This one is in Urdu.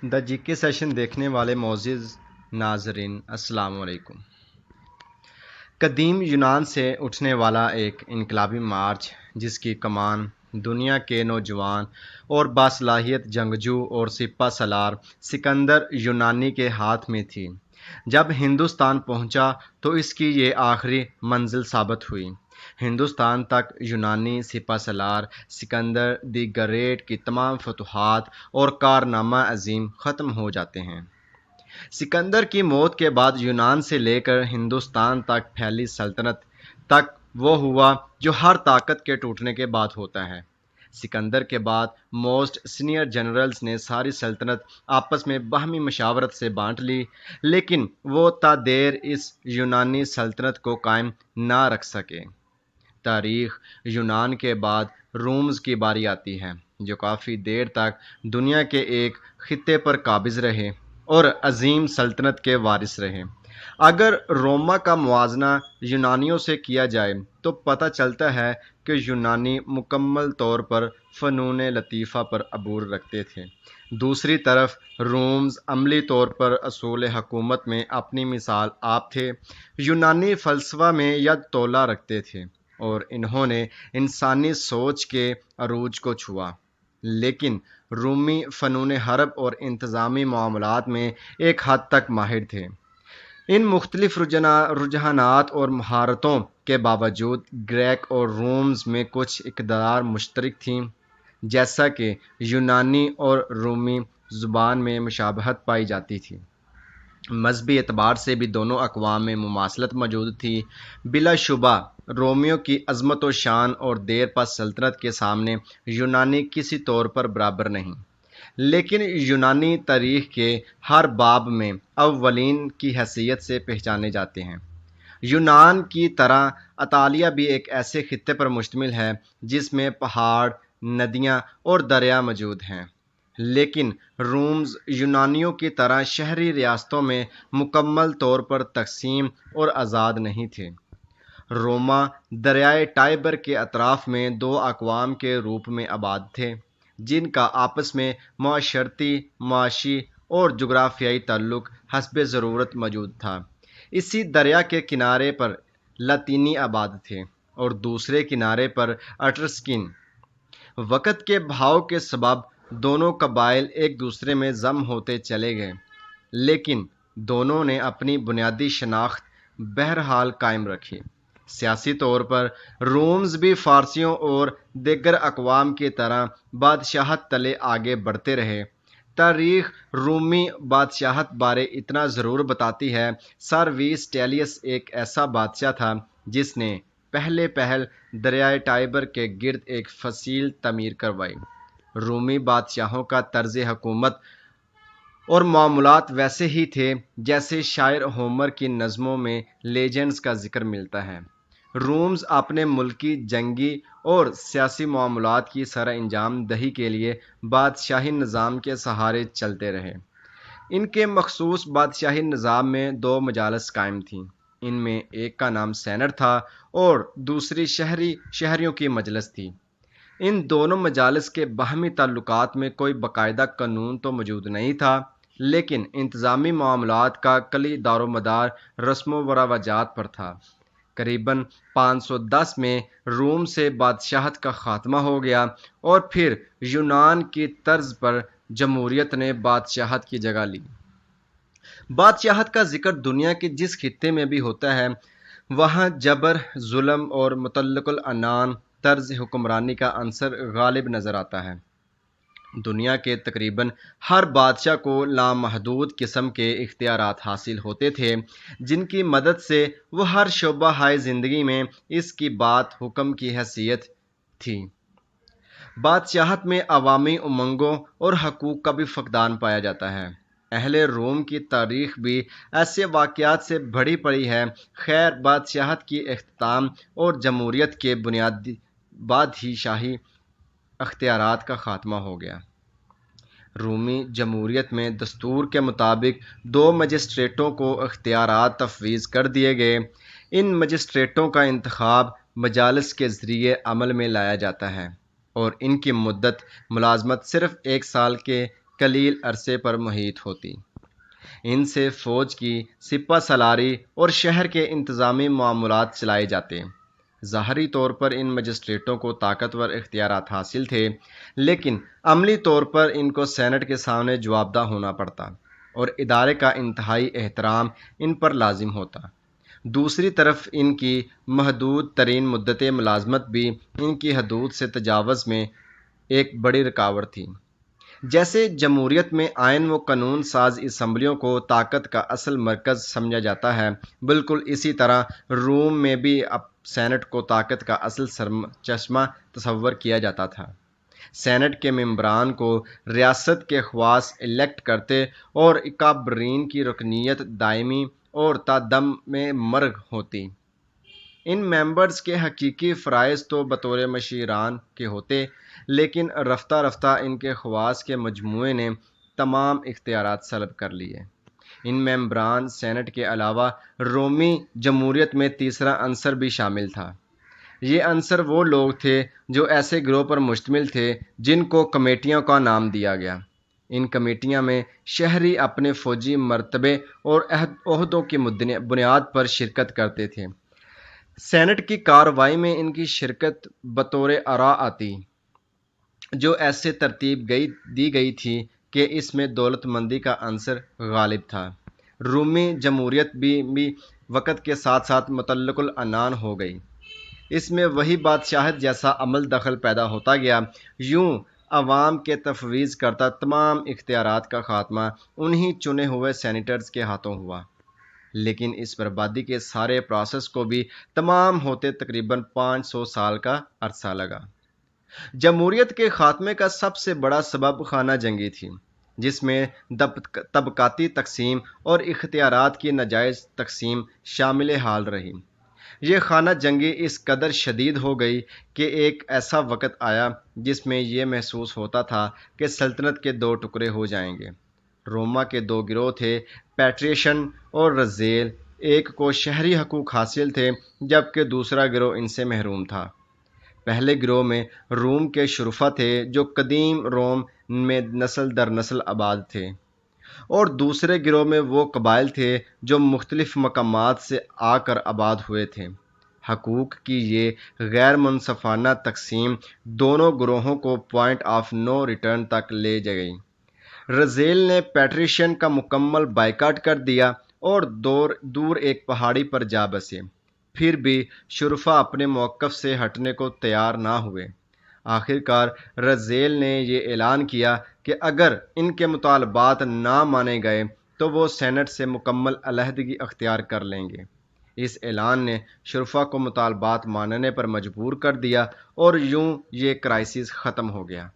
دا جی کے سیشن دیکھنے والے معزز ناظرین السلام علیکم۔ قدیم یونان سے اٹھنے والا ایک انقلابی مارچ جس کی کمان دنیا کے نوجوان اور باصلاحیت جنگجو اور سپہ سالار سکندر یونانی کے ہاتھ میں تھی، جب ہندوستان پہنچا تو اس کی یہ آخری منزل ثابت ہوئی۔ ہندوستان تک یونانی سپہ سالار سکندر دی گریٹ کی تمام فتوحات اور کارنامہ عظیم ختم ہو جاتے ہیں۔ سکندر کی موت کے بعد یونان سے لے کر ہندوستان تک پھیلی سلطنت تک وہ ہوا جو ہر طاقت کے ٹوٹنے کے بعد ہوتا ہے۔ سکندر کے بعد موسٹ سینئر جنرلز نے ساری سلطنت آپس میں باہمی مشاورت سے بانٹ لی، لیکن وہ تا دیر اس یونانی سلطنت کو قائم نہ رکھ سکے۔ تاریخ یونان کے بعد رومز کی باری آتی ہے، جو کافی دیر تک دنیا کے ایک خطے پر قابض رہے اور عظیم سلطنت کے وارث رہے۔ اگر روما کا موازنہ یونانیوں سے کیا جائے تو پتہ چلتا ہے کہ یونانی مکمل طور پر فنون لطیفہ پر عبور رکھتے تھے، دوسری طرف رومز عملی طور پر اصول حکومت میں اپنی مثال آپ تھے۔ یونانی فلسفہ میں ید طولہ رکھتے تھے اور انہوں نے انسانی سوچ کے عروج کو چھوا، لیکن رومی فنون حرب اور انتظامی معاملات میں ایک حد تک ماہر تھے۔ ان مختلف رجحانات اور مہارتوں کے باوجود گریک اور رومز میں کچھ اقدار مشترک تھیں، جیسا کہ یونانی اور رومی زبان میں مشابہت پائی جاتی تھی۔ مذہبی اعتبار سے بھی دونوں اقوام میں مماثلت موجود تھی۔ بلا شبہ رومیوں کی عظمت و شان اور دیر پا سلطنت کے سامنے یونانی کسی طور پر برابر نہیں، لیکن یونانی تاریخ کے ہر باب میں اولین کی حیثیت سے پہچانے جاتے ہیں۔ یونان کی طرح اطالیہ بھی ایک ایسے خطے پر مشتمل ہے جس میں پہاڑ، ندیاں اور دریا موجود ہیں، لیکن رومز یونانیوں کی طرح شہری ریاستوں میں مکمل طور پر تقسیم اور آزاد نہیں تھے۔ روما دریائے ٹائبر کے اطراف میں دو اقوام کے روپ میں آباد تھے، جن کا آپس میں معاشرتی، معاشی اور جغرافیائی تعلق حسب ضرورت موجود تھا۔ اسی دریا کے کنارے پر لاطینی آباد تھے اور دوسرے کنارے پر اٹرسکن۔ وقت کے بہاؤ کے سبب دونوں قبائل ایک دوسرے میں ضم ہوتے چلے گئے، لیکن دونوں نے اپنی بنیادی شناخت بہرحال قائم رکھی۔ سیاسی طور پر رومز بھی فارسیوں اور دیگر اقوام کی طرح بادشاہت تلے آگے بڑھتے رہے۔ تاریخ رومی بادشاہت بارے اتنا ضرور بتاتی ہے، سرویس ٹیلیس ایک ایسا بادشاہ تھا جس نے پہل دریائے ٹائبر کے گرد ایک فصیل تعمیر کروائی۔ رومی بادشاہوں کا طرز حکومت اور معاملات ویسے ہی تھے جیسے شاعر ہومر کی نظموں میں لیجنڈز کا ذکر ملتا ہے۔ رومز اپنے ملکی، جنگی اور سیاسی معاملات کی سر انجام دہی کے لیے بادشاہی نظام کے سہارے چلتے رہے۔ ان کے مخصوص بادشاہی نظام میں دو مجالس قائم تھیں، ان میں ایک کا نام سینٹ تھا اور دوسری شہریوں کی مجلس تھی۔ ان دونوں مجالس کے باہمی تعلقات میں کوئی باقاعدہ قانون تو موجود نہیں تھا، لیکن انتظامی معاملات کا کلی دار و مدار رسم و رواجات پر تھا۔ قریباً 510 میں روم سے بادشاہت کا خاتمہ ہو گیا اور پھر یونان کی طرز پر جمہوریت نے بادشاہت کی جگہ لی۔ بادشاہت کا ذکر دنیا کے جس خطے میں بھی ہوتا ہے، وہاں جبر، ظلم اور مطلق العنان طرز حکمرانی کا عنصر غالب نظر آتا ہے۔ دنیا کے تقریباً ہر بادشاہ کو لامحدود قسم کے اختیارات حاصل ہوتے تھے، جن کی مدد سے وہ ہر شعبہ ہائے زندگی میں اس کی بات حکم کی حیثیت تھی۔ بادشاہت میں عوامی امنگوں اور حقوق کا بھی فقدان پایا جاتا ہے۔ اہل روم کی تاریخ بھی ایسے واقعات سے بھری پڑی ہے۔ خیر، بادشاہت کی اختتام اور جمہوریت کے بعد ہی شاہی اختیارات کا خاتمہ ہو گیا۔ رومی جمہوریت میں دستور کے مطابق دو مجسٹریٹوں کو اختیارات تفویض کر دیے گئے۔ ان مجسٹریٹوں کا انتخاب مجالس کے ذریعے عمل میں لایا جاتا ہے اور ان کی مدت ملازمت صرف 1 سال کے قلیل عرصے پر محیط ہوتی۔ ان سے فوج کی سپہ سالاری اور شہر کے انتظامی معاملات چلائے جاتے۔ ظاہری طور پر ان مجسٹریٹوں کو طاقتور اختیارات حاصل تھے، لیکن عملی طور پر ان کو سینٹ کے سامنے جواب دہ ہونا پڑتا اور ادارے کا انتہائی احترام ان پر لازم ہوتا۔ دوسری طرف ان کی محدود ترین مدت ملازمت بھی ان کی حدود سے تجاوز میں ایک بڑی رکاوٹ تھی۔ جیسے جمہوریت میں آئین و قانون ساز اسمبلیوں کو طاقت کا اصل مرکز سمجھا جاتا ہے، بالکل اسی طرح روم میں بھی سینٹ کو طاقت کا اصل چشمہ تصور کیا جاتا تھا۔ سینٹ کے ممبران کو ریاست کے خواص الیکٹ کرتے اور اکابرین کی رکنیت دائمی اور تا دم میں مرگ ہوتی۔ ان ممبرز کے حقیقی فرائض تو بطور مشیران کے ہوتے، لیکن رفتہ رفتہ ان کے خواص کے مجموعے نے تمام اختیارات سلب کر لیے۔ ان ممبران سینٹ کے علاوہ رومی جمہوریت میں تیسرا عنصر بھی شامل تھا۔ یہ عنصر وہ لوگ تھے جو ایسے گروہ پر مشتمل تھے جن کو کمیٹیوں کا نام دیا گیا۔ ان کمیٹیاں میں شہری اپنے فوجی مرتبے اور عہدوں کی بنیاد پر شرکت کرتے تھے۔ سینٹ کی کارروائی میں ان کی شرکت بطور آراء آتی، جو ایسے ترتیب دی گئی تھی کہ اس میں دولت مندی کا عنصر غالب تھا۔ رومی جمہوریت بھی وقت کے ساتھ ساتھ مطلق العنان ہو گئی۔ اس میں وہی بادشاہت جیسا عمل دخل پیدا ہوتا گیا۔ یوں عوام کے تفویض کردہ تمام اختیارات کا خاتمہ انہی چنے ہوئے سینیٹرز کے ہاتھوں ہوا۔ لیکن اس بربادی کے سارے پروسیس کو بھی تمام ہوتے تقریباً 500 سال کا عرصہ لگا۔ جمہوریت کے خاتمے کا سب سے بڑا سبب خانہ جنگی تھی، جس میں طبقاتی تقسیم اور اختیارات کی ناجائز تقسیم شامل حال رہی۔ یہ خانہ جنگی اس قدر شدید ہو گئی کہ ایک ایسا وقت آیا جس میں یہ محسوس ہوتا تھا کہ سلطنت کے دو ٹکڑے ہو جائیں گے۔ روما کے دو گروہ تھے، پیٹریشن اور رزیل۔ ایک کو شہری حقوق حاصل تھے جبکہ دوسرا گروہ ان سے محروم تھا۔ پہلے گروہ میں روم کے شرفا تھے جو قدیم روم میں نسل در نسل آباد تھے، اور دوسرے گروہ میں وہ قبائل تھے جو مختلف مقامات سے آ کر آباد ہوئے تھے۔ حقوق کی یہ غیر منصفانہ تقسیم دونوں گروہوں کو پوائنٹ آف نو ریٹرن تک لے گئی۔ رزیل نے پیٹریشن کا مکمل بائیکاٹ کر دیا اور دور ایک پہاڑی پر جا بسے۔ پھر بھی شرفا اپنے موقف سے ہٹنے کو تیار نہ ہوئے۔ آخر کار رزیل نے یہ اعلان کیا کہ اگر ان کے مطالبات نہ مانے گئے تو وہ سینٹ سے مکمل علیحدگی اختیار کر لیں گے۔ اس اعلان نے شرفا کو مطالبات ماننے پر مجبور کر دیا اور یوں یہ کرائسس ختم ہو گیا۔